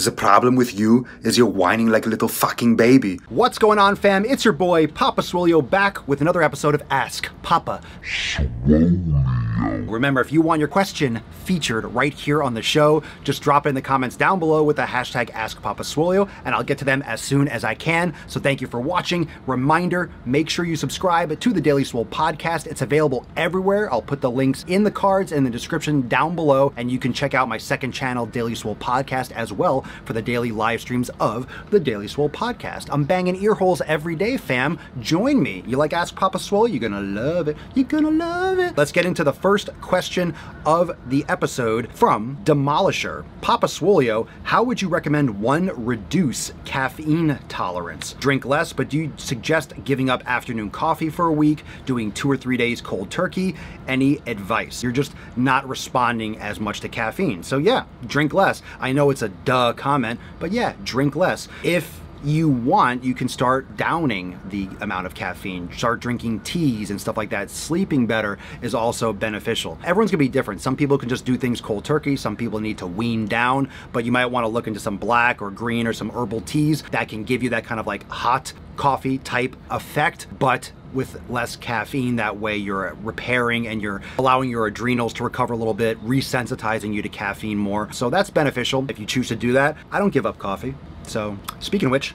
The problem with you is you're whining like a little fucking baby. What's going on, fam? It's your boy, Papa Swolio, back with another episode of Ask Papa. Remember, if you want your question featured right here on the show, just drop it in the comments down below with the hashtag AskPapaSwolio, and I'll get to them as soon as I can. So thank you for watching. Reminder, make sure you subscribe to the Daily Swole podcast. It's available everywhere. I'll put the links in the cards and the description down below, and you can check out my second channel, Daily Swole Podcast, as well for the daily live streams of the Daily Swole podcast. I'm banging ear holes every day, fam. Join me. You like Ask Papa Swole? You're gonna love it. You're gonna love it. Let's get into the first question of the episode from Demolisher. Papa Swolio, how would you recommend one reduce caffeine tolerance? Drink less, but do you suggest giving up afternoon coffee for a week, doing 2 or 3 days cold turkey? Any advice? You're just not responding as much to caffeine. So yeah, drink less. I know it's a duh comment, but yeah, drink less. If you want, you can start downing the amount of caffeine, start drinking teas and stuff like that. Sleeping better is also beneficial. Everyone's gonna be different. Some people can just do things cold turkey. Some people need to wean down, but you might want to look into some black or green or some herbal teas that can give you that kind of like hot coffee type effect, but with less caffeine. That way you're repairing and you're allowing your adrenals to recover a little bit, resensitizing you to caffeine more. So that's beneficial if you choose to do that. I don't give up coffee. So speaking of which,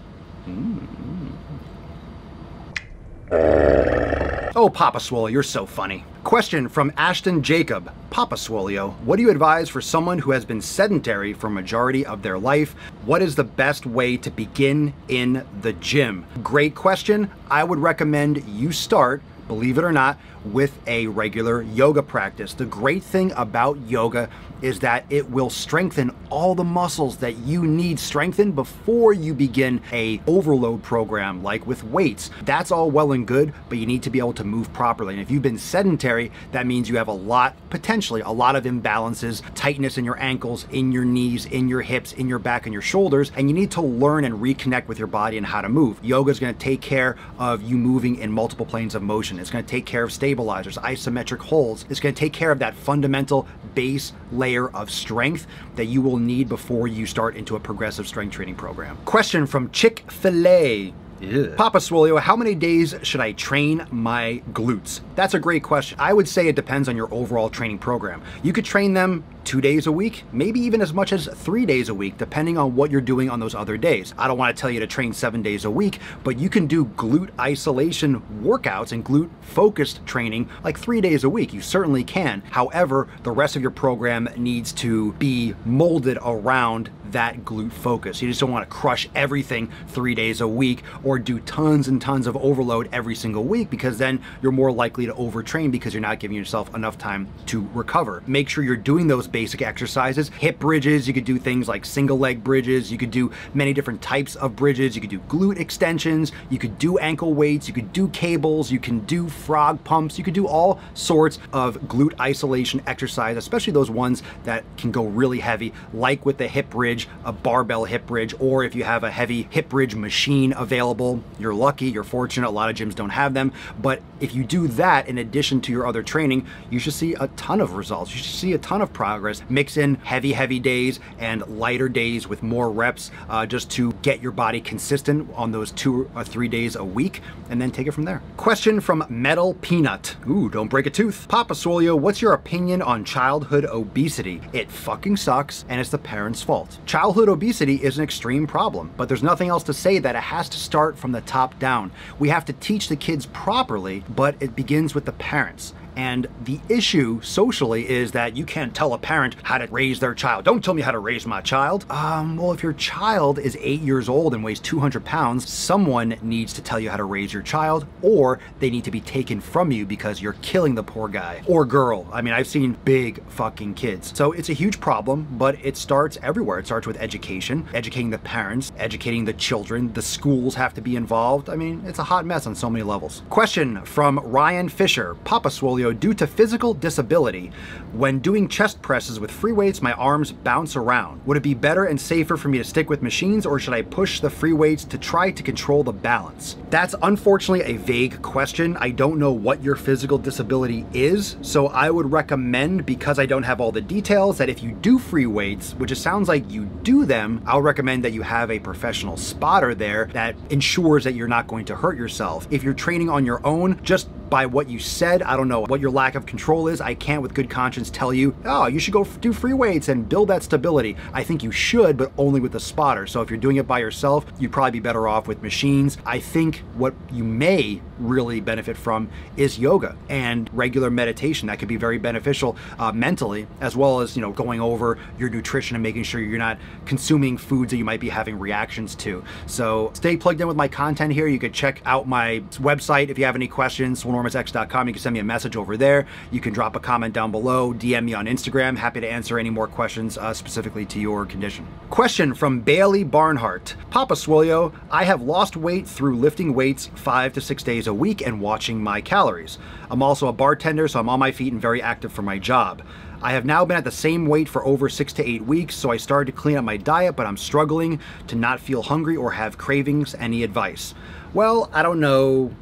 oh, Papa Swolio, you're so funny. Question from Ashton Jacob. Papa Swolio, what do you advise for someone who has been sedentary for a majority of their life? What is the best way to begin in the gym? Great question. I would recommend you start, believe it or not, with a regular yoga practice. The great thing about yoga is that it will strengthen all the muscles that you need strengthened before you begin a overload program like with weights. That's all well and good, but you need to be able to move properly. And if you've been sedentary, that means you have potentially a lot of imbalances, tightness in your ankles, in your knees, in your hips, in your back, and your shoulders, and you need to learn and reconnect with your body and how to move. Yoga is going to take care of you moving in multiple planes of motion. It's going to take care of stabilizers, isometric holds. It's going to take care of that fundamental base layer of strength that you will need before you start into a progressive strength training program. Question from Chick-fil-A. Yeah. Papa Swolio, how many days should I train my glutes? That's a great question. I would say it depends on your overall training program. You could train them 2 days a week, maybe even as much as 3 days a week, depending on what you're doing on those other days. I don't want to tell you to train 7 days a week, but you can do glute isolation workouts and glute focused training like 3 days a week. You certainly can. However, the rest of your program needs to be molded around that glute focus. You just don't want to crush everything 3 days a week or do tons and tons of overload every single week, because then you're more likely to overtrain because you're not giving yourself enough time to recover. Make sure you're doing those basic exercises. Hip bridges, you could do things like single leg bridges, you could do many different types of bridges, you could do glute extensions, you could do ankle weights, you could do cables, you can do frog pumps, you could do all sorts of glute isolation exercise, especially those ones that can go really heavy, like with the hip bridge, a barbell hip bridge, or if you have a heavy hip bridge machine available, you're lucky, you're fortunate, a lot of gyms don't have them. But if you do that in addition to your other training, you should see a ton of results. You should see a ton of progress. Mix in heavy days and lighter days with more reps, just to get your body consistent on those 2 or 3 days a week, and then take it from there. Question from Metal Peanut. Ooh, don't break a tooth. Papa Swolio, what's your opinion on childhood obesity? It fucking sucks, and it's the parents' fault. Childhood obesity is an extreme problem, but there's nothing else to say that it has to start from the top down. We have to teach the kids properly, but it begins with the parents. And the issue socially is that you can't tell a parent how to raise their child. Don't tell me how to raise my child. Well, if your child is 8 years old and weighs 200 pounds, someone needs to tell you how to raise your child, or they need to be taken from you because you're killing the poor guy or girl. I mean, I've seen big fucking kids. So it's a huge problem, but it starts everywhere. It starts with education, educating the parents, educating the children. The schools have to be involved. I mean, it's a hot mess on so many levels. Question from Ryan Fisher. Papa Swolio, Swolio, due to physical disability, when doing chest presses with free weights, my arms bounce around. Would it be better and safer for me to stick with machines, or should I push the free weights to try to control the balance? That's unfortunately a vague question. I don't know what your physical disability is, so I would recommend, because I don't have all the details, that if you do free weights, which it sounds like you do them, I'll recommend that you have a professional spotter there that ensures that you're not going to hurt yourself. If you're training on your own, just by what you said, I don't know what your lack of control is. I can't with good conscience tell you, oh, you should go do free weights and build that stability. I think you should, but only with a spotter. So if you're doing it by yourself, you'd probably be better off with machines. I think what you may really benefit from is yoga and regular meditation. That could be very beneficial mentally, as well as, going over your nutrition and making sure you're not consuming foods that you might be having reactions to. So stay plugged in with my content here. You could check out my website if you have any questions, swolenormousx.com. You can send me a message over there. You can drop a comment down below, DM me on Instagram. Happy to answer any more questions specifically to your condition. Question from Bailey Barnhart. Papa Swolio, I have lost weight through lifting weights 5 to 6 days a week and watching my calories. I'm also a bartender, so I'm on my feet and very active for my job. I have now been at the same weight for over 6 to 8 weeks, so I started to clean up my diet, but I'm struggling to not feel hungry or have cravings. Any advice? Well, I don't know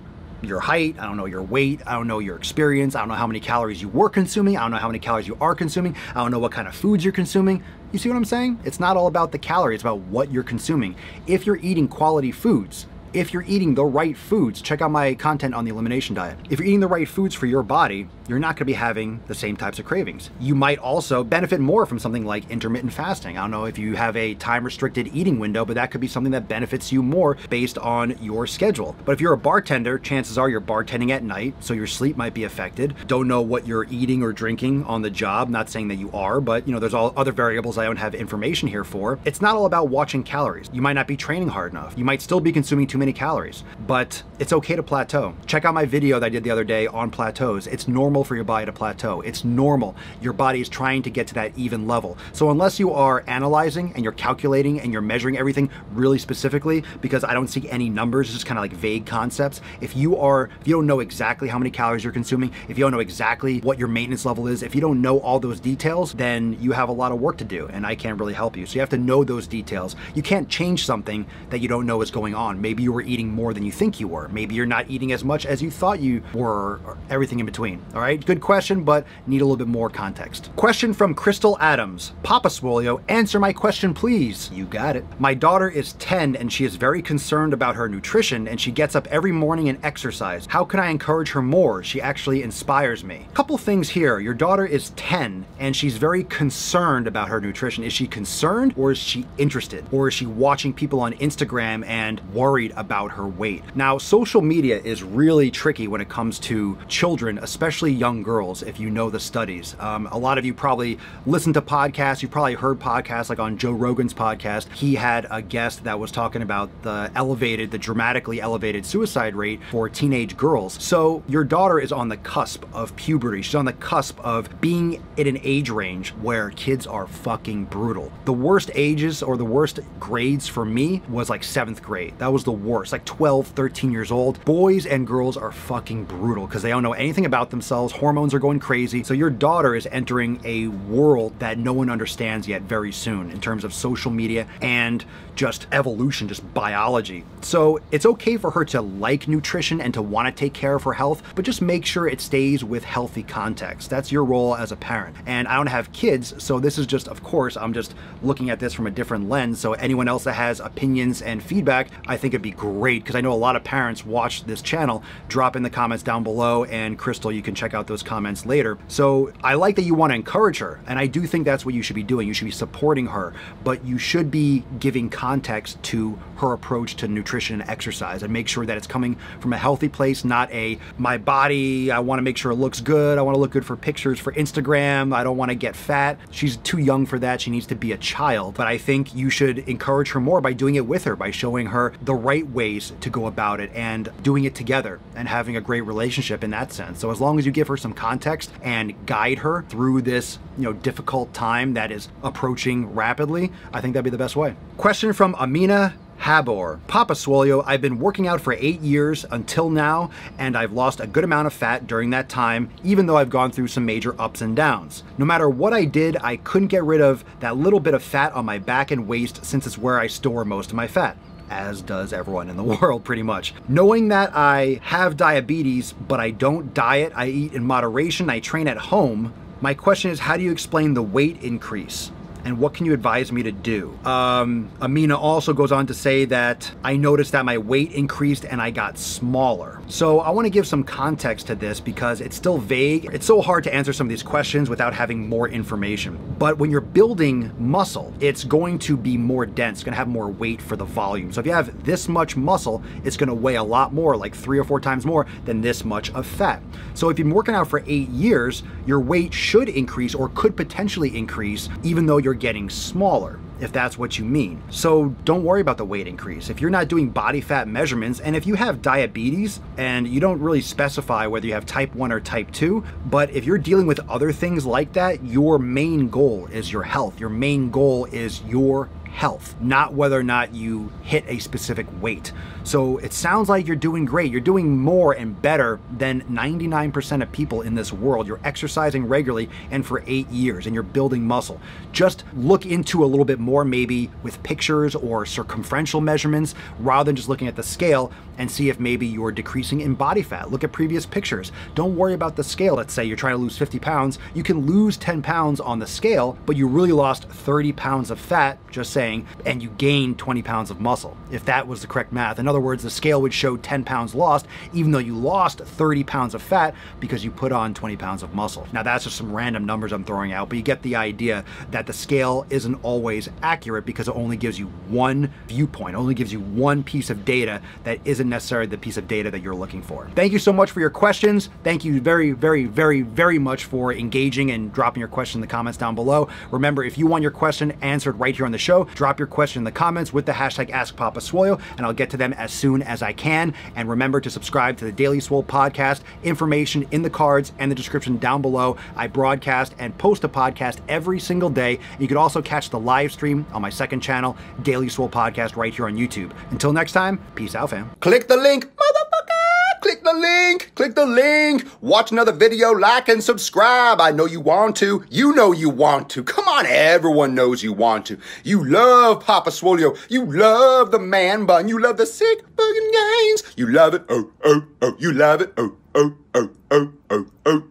your height, I don't know your weight, I don't know your experience, I don't know how many calories you were consuming, I don't know how many calories you are consuming, I don't know what kind of foods you're consuming. You see what I'm saying? It's not all about the calories, it's about what you're consuming. If you're eating quality foods, if you're eating the right foods, check out my content on the elimination diet. If you're eating the right foods for your body, you're not going to be having the same types of cravings. You might also benefit more from something like intermittent fasting. I don't know if you have a time-restricted eating window, but that could be something that benefits you more based on your schedule. But if you're a bartender, chances are you're bartending at night, so your sleep might be affected. Don't know what you're eating or drinking on the job. Not saying that you are, but there's all other variables I don't have information here for. It's not all about watching calories. You might not be training hard enough. You might still be consuming too many calories, but it's okay to plateau. Check out my video that I did the other day on plateaus. It's normal for your body to plateau. It's normal. Your body is trying to get to that even level. So unless you are analyzing and you're calculating and you're measuring everything really specifically, because I don't see any numbers, it's just kind of like vague concepts. If you don't know exactly how many calories you're consuming, if you don't know exactly what your maintenance level is, if you don't know all those details, then you have a lot of work to do and I can't really help you. So you have to know those details. You can't change something that you don't know is going on. Maybe you were eating more than you think you were. Maybe you're not eating as much as you thought you were, or everything in between. All right, good question, but need a little bit more context. Question from Crystal Adams. Papa Swolio, answer my question, please. You got it. My daughter is 10 and she is very concerned about her nutrition and she gets up every morning and exercise. How can I encourage her more? She actually inspires me. Couple things here. Your daughter is 10 and she's very concerned about her nutrition. Is she concerned or is she interested? Or is she watching people on Instagram and worried about her weight? Now, social media is really tricky when it comes to children, especially young girls, if you know the studies. A lot of you probably listen to podcasts. You've probably heard podcasts like on Joe Rogan's podcast. He had a guest that was talking about the dramatically elevated suicide rate for teenage girls. So your daughter is on the cusp of puberty. She's on the cusp of being in an age range where kids are fucking brutal. The worst ages or the worst grades for me was like 7th grade. That was the worst, like 12, 13 years old. Boys and girls are fucking brutal because they don't know anything about themselves. Hormones are going crazy. So your daughter is entering a world that no one understands yet very soon in terms of social media and just evolution, just biology. So it's okay for her to like nutrition and to want to take care of her health, but just make sure it stays with healthy context. That's your role as a parent. And I don't have kids, so this is just, of course, I'm just looking at this from a different lens. So anyone else that has opinions and feedback, I think it'd be great, because I know a lot of parents watch this channel. Drop in the comments down below, and Crystal, you can check out those comments later. So I like that you want to encourage her, and I do think that's what you should be doing. You should be supporting her, but you should be giving context to her approach to nutrition and exercise, and make sure that it's coming from a healthy place, not a, my body, I want to make sure it looks good, I want to look good for pictures for Instagram, I don't want to get fat. She's too young for that. She needs to be a child. But I think you should encourage her more by doing it with her, by showing her the right ways to go about it and doing it together and having a great relationship in that sense. So as long as you give her some context and guide her through this, difficult time that is approaching rapidly, I think that'd be the best way. Question from Amina Habor. Papa Swolio, I've been working out for 8 years until now, and I've lost a good amount of fat during that time, even though I've gone through some major ups and downs. No matter what I did, I couldn't get rid of that little bit of fat on my back and waist since it's where I store most of my fat, as does everyone in the world pretty much. Knowing that I have diabetes, but I don't diet, I eat in moderation, I train at home, my question is, how do you explain the weight increase? And what can you advise me to do? Amina also goes on to say that I noticed that my weight increased and I got smaller. So I want to give some context to this because it's still vague. It's so hard to answer some of these questions without having more information. But when you're building muscle, it's going to be more dense, it's going to have more weight for the volume. So if you have this much muscle, it's going to weigh a lot more, like 3 or 4 times more than this much of fat. So if you've been working out for 8 years, your weight should increase or could potentially increase even though you're getting smaller, if that's what you mean. So don't worry about the weight increase. If you're not doing body fat measurements, and if you have diabetes and you don't really specify whether you have type 1 or type 2, but if you're dealing with other things like that, your main goal is your health. Your main goal is your health, not whether or not you hit a specific weight. So it sounds like you're doing great. You're doing more and better than 99% of people in this world. You're exercising regularly and for 8 years and you're building muscle. Just look into a little bit more, maybe with pictures or circumferential measurements rather than just looking at the scale, and see if maybe you're decreasing in body fat. Look at previous pictures. Don't worry about the scale. Let's say you're trying to lose 50 pounds. You can lose 10 pounds on the scale, but you really lost 30 pounds of fat, just saying, and you gained 20 pounds of muscle, if that was the correct math. In other words, the scale would show 10 pounds lost, even though you lost 30 pounds of fat because you put on 20 pounds of muscle. Now that's just some random numbers I'm throwing out, but you get the idea that the scale isn't always accurate because it only gives you one viewpoint, only gives you one piece of data that isn't necessarily the piece of data that you're looking for. Thank you so much for your questions. Thank you very, very, very, very much for engaging and dropping your question in the comments down below. Remember, if you want your question answered right here on the show, drop your question in the comments with the hashtag AskPapaSwolio, and I'll get to them as soon as I can. And remember to subscribe to the Daily Swole podcast. Information in the cards and the description down below. I broadcast and post a podcast every single day. You can also catch the live stream on my second channel, Daily Swole Podcast, right here on YouTube. Until next time, peace out, fam. Click the link, motherfucker! Click the link! Click the link! Watch another video, like and subscribe. I know you want to. You know you want to. Come on, everyone knows you want to. You love Papa Swolio. You love the man bun. You love the sick bugging gains. You love it. Oh, oh, oh. You love it. Oh, oh, oh, oh, oh, oh.